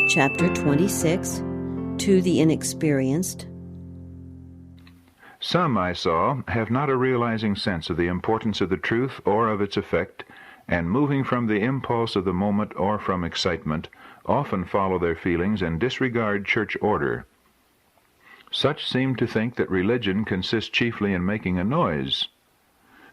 Chapter 26, To the Inexperienced. Some, I saw, have not a realizing sense of the importance of the truth or of its effect, and moving from the impulse of the moment or from excitement, often follow their feelings and disregard church order. Such seem to think that religion consists chiefly in making a noise.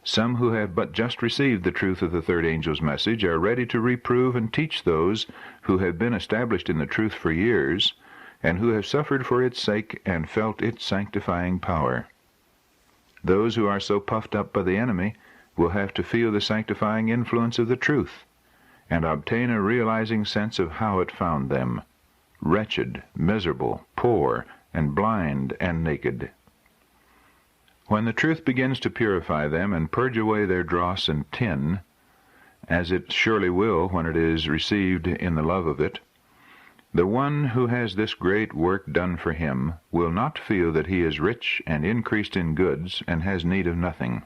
Some who have but just received the truth of the third angel's message are ready to reprove and teach those who have been established in the truth for years, and who have suffered for its sake and felt its sanctifying power. Those who are so puffed up by the enemy will have to feel the sanctifying influence of the truth, and obtain a realizing sense of how it found them, wretched, miserable, poor, and blind, and naked. When the truth begins to purify them and purge away their dross and tin, as it surely will when it is received in the love of it, the one who has this great work done for him will not feel that he is rich and increased in goods and has need of nothing.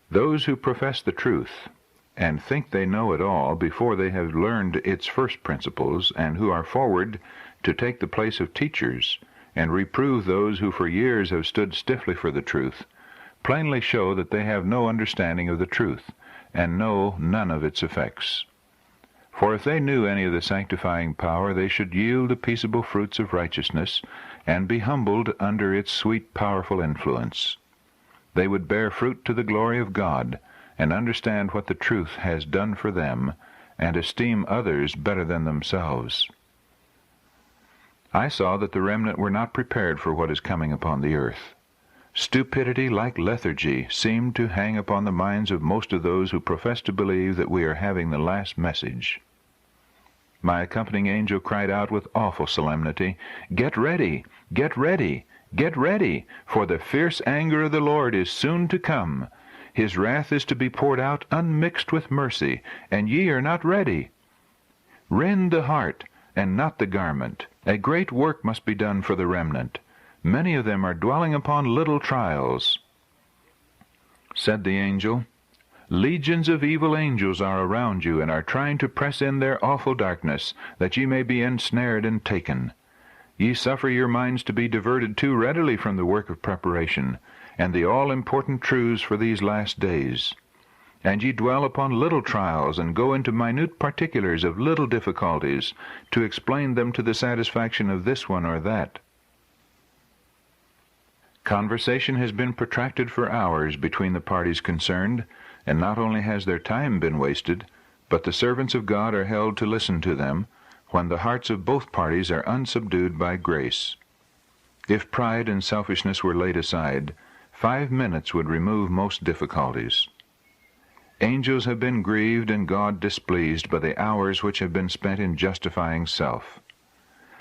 Those who profess the truth and think they know it all before they have learned its first principles, and who are forward to take the place of teachers and reprove those who for years have stood stiffly for the truth, plainly show that they have no understanding of the truth, and know none of its effects. For if they knew any of the sanctifying power, they should yield the peaceable fruits of righteousness, and be humbled under its sweet, powerful influence. They would bear fruit to the glory of God, and understand what the truth has done for them, and esteem others better than themselves. I saw that the remnant were not prepared for what is coming upon the earth. Stupidity like lethargy seemed to hang upon the minds of most of those who profess to believe that we are having the last message. My accompanying angel cried out with awful solemnity, "Get ready! Get ready! Get ready! For the fierce anger of the Lord is soon to come. His wrath is to be poured out unmixed with mercy, and ye are not ready. Rend the heart, and not the garment. A great work must be done for the remnant. Many of them are dwelling upon little trials." Said the angel, "Legions of evil angels are around you, and are trying to press in their awful darkness, that ye may be ensnared and taken. Ye suffer your minds to be diverted too readily from the work of preparation, and the all-important truths for these last days. And ye dwell upon little trials, and go into minute particulars of little difficulties, to explain them to the satisfaction of this one or that. Conversation has been protracted for hours between the parties concerned, and not only has their time been wasted, but the servants of God are held to listen to them, when the hearts of both parties are unsubdued by grace. If pride and selfishness were laid aside, 5 minutes would remove most difficulties. Angels have been grieved and God displeased by the hours which have been spent in justifying self.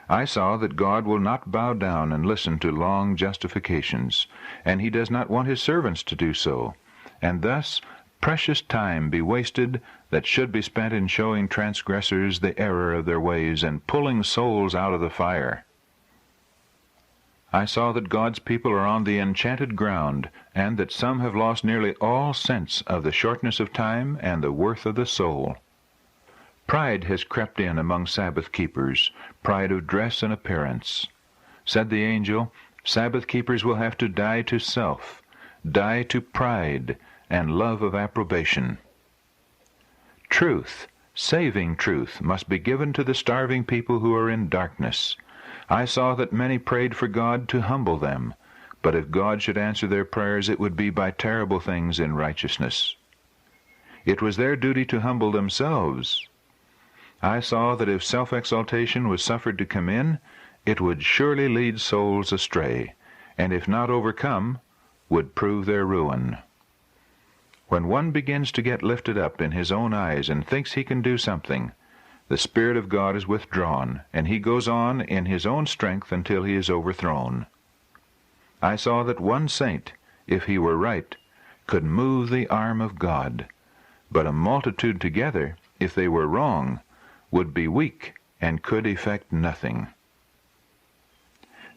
I saw that God will not bow down and listen to long justifications, and he does not want his servants to do so, and thus precious time be wasted that should be spent in showing transgressors the error of their ways and pulling souls out of the fire. I saw that God's people are on the enchanted ground, and that some have lost nearly all sense of the shortness of time and the worth of the soul. Pride has crept in among Sabbath keepers, pride of dress and appearance. Said the angel, Sabbath keepers will have to die to self, die to pride, and love of approbation. Truth, saving truth, must be given to the starving people who are in darkness. I saw that many prayed for God to humble them, but if God should answer their prayers, it would be by terrible things in righteousness. It was their duty to humble themselves. I saw that if self-exaltation was suffered to come in, it would surely lead souls astray, and if not overcome, would prove their ruin. When one begins to get lifted up in his own eyes and thinks he can do something, the Spirit of God is withdrawn, and he goes on in his own strength until he is overthrown. I saw that one saint, if he were right, could move the arm of God, but a multitude together, if they were wrong, would be weak and could effect nothing.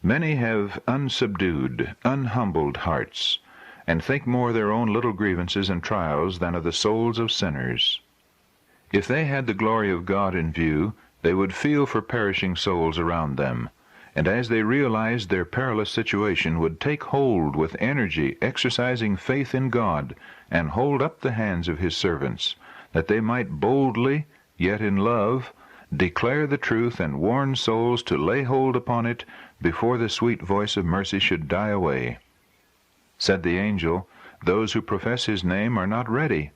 Many have unsubdued, unhumbled hearts, and think more of their own little grievances and trials than of the souls of sinners. If they had the glory of God in view, they would feel for perishing souls around them, and as they realized their perilous situation, would take hold with energy, exercising faith in God, and hold up the hands of his servants, that they might boldly, yet in love, declare the truth and warn souls to lay hold upon it before the sweet voice of mercy should die away. Said the angel, "Those who profess his name are not ready."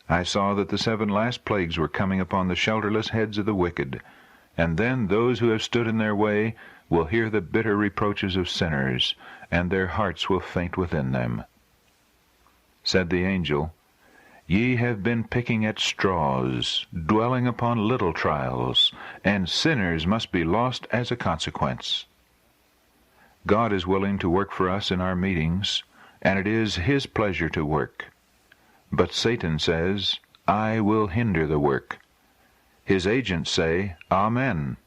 I saw that the 7 last plagues were coming upon the shelterless heads of the wicked, and then those who have stood in their way will hear the bitter reproaches of sinners, and their hearts will faint within them. Said the angel, "Ye have been picking at straws, dwelling upon little trials, and sinners must be lost as a consequence." God is willing to work for us in our meetings, and it is his pleasure to work. But Satan says, "I will hinder the work." His agents say, "Amen."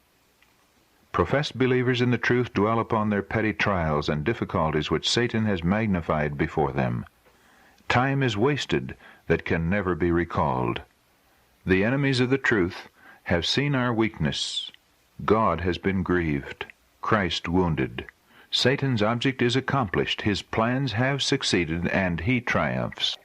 Professed believers in the truth dwell upon their petty trials and difficulties which Satan has magnified before them. Time is wasted that can never be recalled. The enemies of the truth have seen our weakness. God has been grieved, Christ wounded. Satan's object is accomplished, his plans have succeeded, and he triumphs.